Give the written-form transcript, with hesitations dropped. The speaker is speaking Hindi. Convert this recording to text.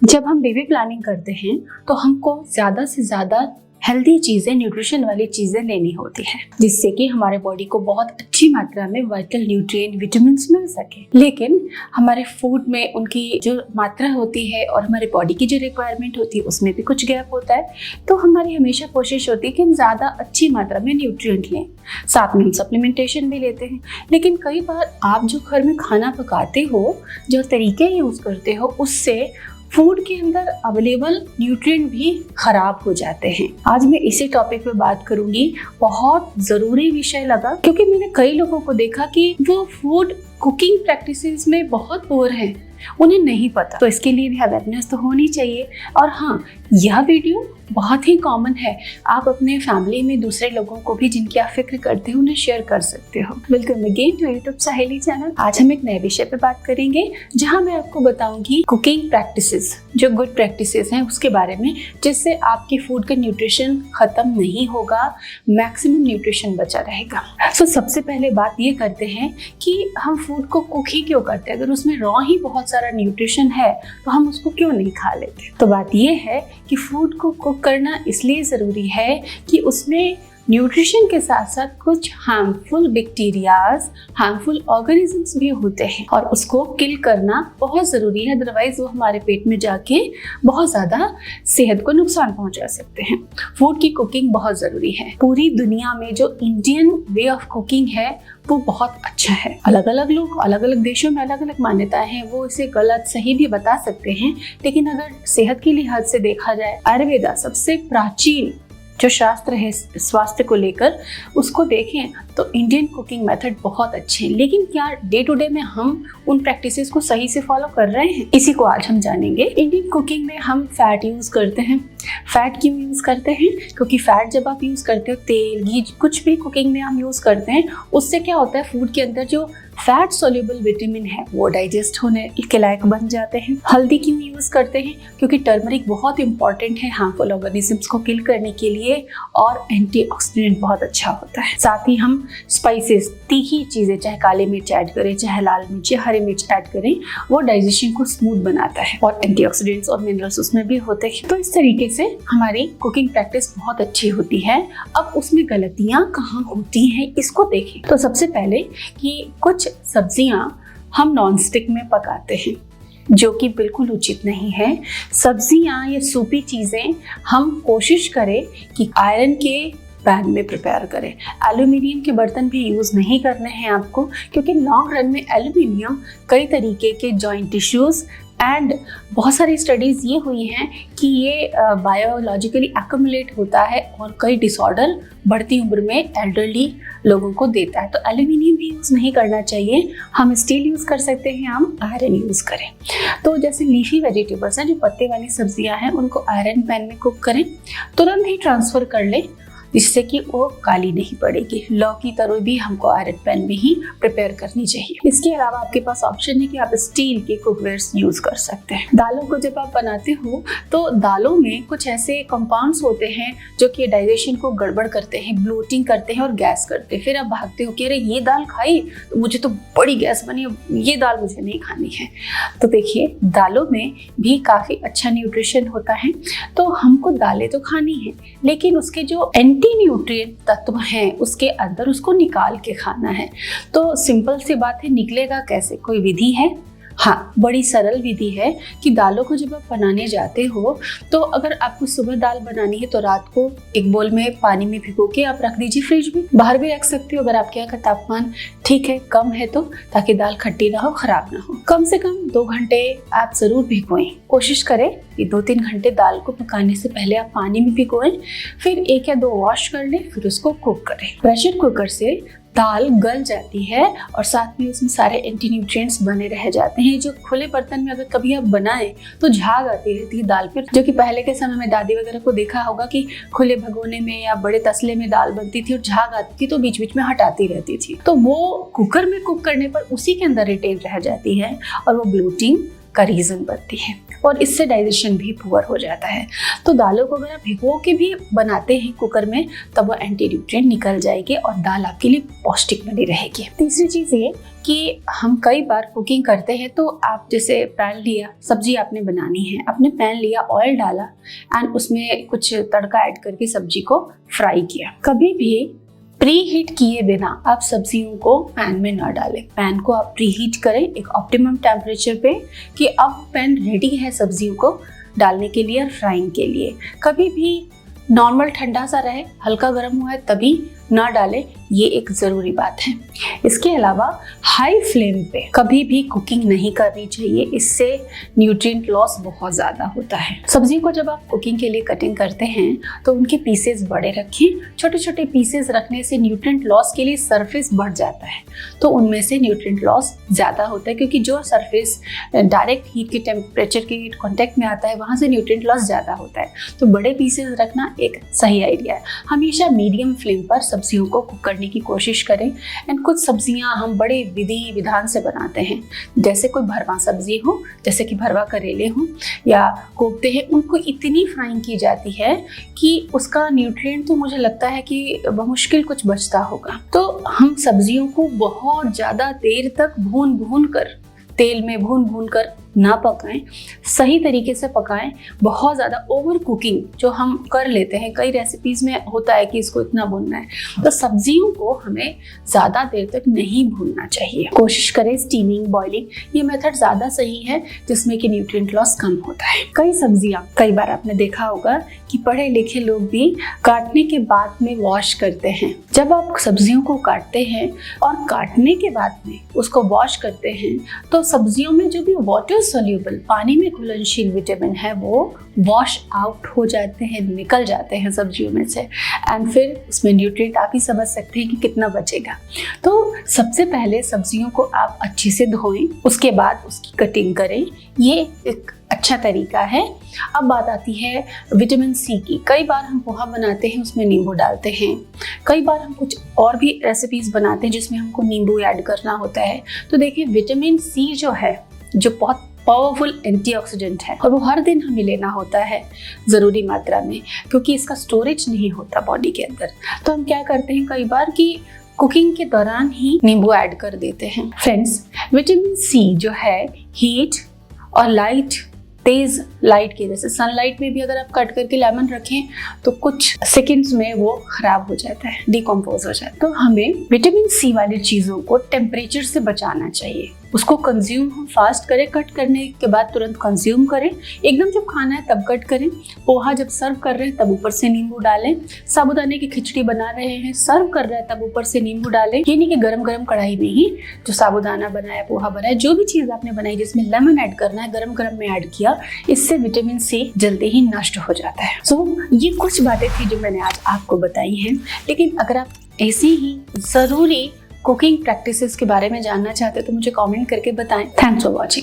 जब हम बेबी प्लानिंग करते हैं तो हमको ज़्यादा से ज़्यादा हेल्दी चीज़ें, न्यूट्रिशन वाली चीज़ें लेनी होती है, जिससे कि हमारे बॉडी को बहुत अच्छी मात्रा में वाइटल न्यूट्रिएंट, विटामिन्स मिल सके। लेकिन हमारे फूड में उनकी जो मात्रा होती है और हमारे बॉडी की जो रिक्वायरमेंट होती है उसमें भी कुछ गैप होता है। तो हमारी हमेशा कोशिश होती है कि हम ज़्यादा अच्छी मात्रा में न्यूट्रिएंट लें, साथ में हम सप्लीमेंटेशन भी लेते हैं। लेकिन कई बार आप जो घर में खाना पकाते हो, जो तरीके यूज़ करते हो, उससे फूड के अंदर अवेलेबल न्यूट्रिएंट भी खराब हो जाते हैं। आज मैं इसी टॉपिक पे बात करूंगी। बहुत ज़रूरी विषय लगा क्योंकि मैंने कई लोगों को देखा कि वो फूड कुकिंग प्रैक्टिसेस में बहुत पुअर हैं, उन्हें नहीं पता। तो इसके लिए भी अवेयरनेस तो होनी चाहिए। और हाँ, यह वीडियो बहुत ही कॉमन है। आप अपने फैमिली में दूसरे लोगों को भी जिनकी आप फिक्र करते हो उन्हें शेयर कर सकते हो। वेलकम अगेन टू यूट्यूब सहेली चैनल। आज हम एक नए विषय पे बात करेंगे जहां मैं आपको बताऊंगी कुकिंग प्रैक्टिसेस, जो गुड प्रैक्टिसेस हैं उसके बारे में, जिससे आपके फूड का न्यूट्रिशन खत्म नहीं होगा, मैक्सिमम न्यूट्रिशन बचा रहेगा। सो सबसे पहले बात ये करते हैं कि हम फूड को कुक ही क्यों करते हैं। अगर उसमें रॉ ही बहुत सारा न्यूट्रिशन है तो हम उसको क्यों नहीं खा लेते। तो बात ये है कि फूड को कुक करना इसलिए ज़रूरी है कि उसमें न्यूट्रिशन के साथ साथ कुछ हार्मफुल बैक्टीरियाज, हार्मफुल ऑर्गेनिजम्स भी होते हैं और उसको किल करना बहुत ज़रूरी है। अदरवाइज वो हमारे पेट में जाके बहुत ज़्यादा सेहत को नुकसान पहुंचा सकते हैं। फूड की कुकिंग बहुत ज़रूरी है। पूरी दुनिया में जो इंडियन वे ऑफ कुकिंग है वो बहुत अच्छा है। अलग अलग लोग अलग अलग देशों में अलग अलग मान्यताएं हैं, वो इसे गलत सही भी बता सकते हैं। लेकिन अगर सेहत के लिहाज से देखा जाए, आयुर्वेदा सबसे प्राचीन जो शास्त्र है स्वास्थ्य को लेकर, उसको देखें तो इंडियन कुकिंग मेथड बहुत अच्छे हैं। लेकिन क्या डे टू डे में हम उन प्रैक्टिसेस को सही से फॉलो कर रहे हैं, इसी को आज हम जानेंगे। इंडियन कुकिंग में हम फैट यूज़ करते हैं। फैट क्यों यूज़ करते हैं? क्योंकि फैट जब आप यूज़ करते हो, तेल, घी, कुछ भी कुकिंग में हम यूज़ करते हैं, उससे क्या होता है, फूड के अंदर जो फैट सोल्यूबल विटामिन है वो डाइजेस्ट होने के लायक बन जाते हैं। हल्दी क्यों यूज़ करते हैं? क्योंकि टर्मरिक बहुत इंपॉर्टेंट है हार्मफुल ऑर्गेनिजम्स को किल करने के लिए और एंटीऑक्सीडेंट बहुत अच्छा होता है। साथ ही हम स्पाइसेस, तीखी चीज़ें, चाहे काली मिर्च ऐड करें, चाहे लाल मिर्च या हरी मिर्च ऐड करें, वो डाइजेशन को स्मूथ बनाता है और एंटीऑक्सीडेंट्स और मिनरल्स उसमें भी होते हैं। तो इस तरीके से हमारी कुकिंग प्रैक्टिस बहुत अच्छी होती है। अब उसमें गलतियाँ कहाँ होती हैं इसको देखें। तो सबसे पहले कि कुछ सब्जियां हम नॉन स्टिक में पकाते हैं, जो कि बिल्कुल उचित नहीं है। सब्जियां या सूपी चीज़ें हम कोशिश करें कि आयरन के पैन में प्रिपेयर करें। एल्यूमिनियम के बर्तन भी यूज़ नहीं करने हैं आपको, क्योंकि लॉन्ग रन में एल्यूमिनियम कई तरीके के जॉइंट टिश्यूज़ एंड बहुत सारी स्टडीज़ ये हुई हैं कि ये बायोलॉजिकली एक्यूमुलेट होता है और कई डिसऑर्डर बढ़ती उम्र में एल्डरली लोगों को देता है। तो एल्यूमिनियम भी यूज़ नहीं करना चाहिए। हम स्टील यूज़ कर सकते हैं, हम आयरन यूज़ करें। तो जैसे लीफी वेजिटेबल्स हैं, जो पत्ते वाली सब्जियां हैं, उनको आयरन पैन में कुक करें, तुरंत ही ट्रांसफ़र कर लें, जिससे कि वो काली नहीं पड़ेगी। लौकी, तरोई भी हमको आयरन पैन में ही प्रिपेयर करनी चाहिए। इसके अलावा आपके पास ऑप्शन है कि आप स्टील के कुकवेयर्स यूज़ कर सकते हैं। दालों को जब आप बनाते हो तो दालों में कुछ ऐसे कंपाउंड्स होते हैं जो कि डाइजेशन को गड़बड़ करते हैं, ब्लोटिंग करते हैं और गैस करते हैं। फिर आप भागते हो कि अरे ये दाल खाई तो मुझे तो बड़ी गैस बनी, ये दाल मुझे नहीं खानी है। तो देखिए, दालों में भी काफ़ी अच्छा न्यूट्रिशन होता है। तो हमको दालें तो खानी है, लेकिन उसके जो एंटी न्यूट्रिएंट तत्व हैं उसके अंदर उसको निकाल के खाना है। तो सिंपल सी बात है, निकलेगा कैसे? कोई विधि है? हाँ, बड़ी सरल विधि है कि दालों को जब आप बनाने जाते हो तो अगर आपको सुबह दाल बनानी है तो रात को एक बोल में पानी में भिगो के आप रख दीजिए फ्रिज में। बाहर भी रख सकते हो अगर आपके यहाँ का तापमान ठीक है, कम है तो, ताकि दाल खट्टी ना हो, खराब ना हो। कम से कम 2 घंटे आप ज़रूर भिगोएं। कोशिश करें कि 2-3 घंटे दाल को पकाने से पहले आप पानी में भिगोएं, फिर 1 या 2 वॉश कर लें, फिर उसको कुक करें। प्रेशर कुकर से दाल गल जाती है और साथ में उसमें सारे एंटी न्यूट्रिएंट्स बने रह जाते हैं। जो खुले बर्तन में अगर कभी आप बनाएं तो झाग आती रहती है दाल पर, जो कि पहले के समय में दादी वगैरह को देखा होगा कि खुले भगोने में या बड़े तसले में दाल बनती थी और झाग आती थी तो बीच बीच में हटाती रहती थी। तो वो कुकर में कुक करने पर उसी के अंदर रिटेन रह जाती है और वो ब्लोटिंग का रीज़न बनती है। और इससे डाइजेशन भी पुअर हो जाता है। तो दालों को अगर आप भिगो के भी बनाते हैं कुकर में तब वो एंटी न्यूट्रिएंट निकल जाएगी और दाल आपके लिए पौष्टिक बनी रहेगी। तीसरी चीज़ ये कि हम कई बार कुकिंग करते हैं तो आप जैसे पैन लिया, सब्जी आपने बनानी है, आपने पैन लिया, ऑयल डाला एंड उसमें कुछ तड़का ऐड करके सब्जी को फ्राई किया। कभी भी प्री हीट किए बिना आप सब्जियों को पैन में ना डालें। पैन को आप प्री हीट करें एक ऑप्टिमम टेम्परेचर पे कि अब पैन रेडी है सब्जियों को डालने के लिए, फ्राइंग के लिए। कभी भी नॉर्मल ठंडा सा रहे, हल्का गर्म हुआ है तभी ना डालें, ये एक ज़रूरी बात है। इसके अलावा हाई फ्लेम पे कभी भी कुकिंग नहीं करनी चाहिए, इससे न्यूट्रिएंट लॉस बहुत ज़्यादा होता है। सब्जी को जब आप कुकिंग के लिए कटिंग करते हैं तो उनके पीसेस बड़े रखें। छोटे छोटे पीसेस रखने से न्यूट्रिएंट लॉस के लिए सरफेस बढ़ जाता है, तो उनमें से न्यूट्रिएंट लॉस ज़्यादा होता है, क्योंकि जो सरफेस डायरेक्ट हीट के टेम्परेचर के कांटेक्ट में आता है वहाँ से न्यूट्रिएंट लॉस ज़्यादा होता है। तो बड़े पीसेस रखना एक सही आइडिया है। हमेशा मीडियम फ्लेम पर सब्जियों को कुक करने की कोशिश करें। एंड कुछ सब्जियां हम बड़े विधि विधान से बनाते हैं, जैसे कोई भरवा सब्जी हो, जैसे कि भरवा करेले हो या कोफ्ते हैं, उनको इतनी फ्राइंग की जाती है कि उसका न्यूट्रिएंट तो मुझे लगता है कि मुश्किल कुछ बचता होगा। तो हम सब्जियों को बहुत ज़्यादा देर तक भून कर, तेल में भून कर ना पकाएं, सही तरीके से पकाएं। बहुत ज़्यादा ओवर कुकिंग जो हम कर लेते हैं, कई रेसिपीज़ में होता है कि इसको इतना भूनना है, तो सब्जियों को हमें ज़्यादा देर तक नहीं भूनना चाहिए। कोशिश करें स्टीमिंग, बॉइलिंग, ये मेथड ज़्यादा सही है जिसमें कि न्यूट्रिएंट लॉस कम होता है। कई सब्जियाँ, कई बार आपने देखा होगा कि पढ़े लिखे लोग भी काटने के बाद में वॉश करते हैं। जब आप सब्जियों को काटते हैं और काटने के बाद में उसको वॉश करते हैं तो सब्जियों में जो भी वाटर सोल्यूबल, पानी में घुलनशील विटामिन है वो वॉश आउट हो जाते हैं, निकल जाते हैं सब्जियों में से। एंड फिर उसमें न्यूट्रिएंट आप ही समझ सकते हैं कि कितना बचेगा। तो सबसे पहले सब्जियों को आप अच्छे से धोएं, उसके बाद उसकी कटिंग करें, ये एक अच्छा तरीका है। अब बात आती है विटामिन सी की। कई बार हम पोहा बनाते हैं, उसमें नींबू डालते हैं। कई बार हम कुछ और भी रेसिपीज़ बनाते हैं जिसमें हमको नींबू ऐड करना होता है। तो देखिए विटामिन सी जो है, जो बहुत पावरफुल एंटीऑक्सीडेंट है और वो हर दिन हमें लेना होता है ज़रूरी मात्रा में, क्योंकि इसका स्टोरेज नहीं होता बॉडी के अंदर। तो हम क्या करते हैं कई बार कि कुकिंग के दौरान ही नींबू ऐड कर देते हैं। फ्रेंड्स, विटामिन सी जो है हीट और लाइट, तेज लाइट की, जैसे सनलाइट में भी अगर आप कट करके लेमन रखें तो कुछ सेकंड्स में वो खराब हो जाता है, डिकम्पोज हो जाता है। तो हमें विटामिन सी वाली चीज़ों को टेम्परेचर से बचाना चाहिए। उसको कंज्यूम हम फास्ट करें, कट करने के बाद तुरंत कंज्यूम करें। एकदम जब खाना है तब कट करें। पोहा जब सर्व कर रहे हैं तब ऊपर से नींबू डालें। साबूदाने की खिचड़ी बना रहे हैं, सर्व कर रहे हैं तब ऊपर से नींबू डालें। ये नहीं कि गरम गरम कढ़ाई में ही जो साबूदाना बनाया, पोहा बनाया, जो भी चीज़ आपने बनाई जिसमें लेमन ऐड करना है, गरम गरम में ऐड किया, इससे विटामिन सी जल्दी ही नष्ट हो जाता है। सो ये कुछ बातें थी जो मैंने आज आपको बताई हैं। लेकिन अगर आप ऐसी ही ज़रूरी कुकिंग प्रैक्टिसेस के बारे में जानना चाहते हैं तो मुझे कमेंट करके बताएं। Thanks for watching.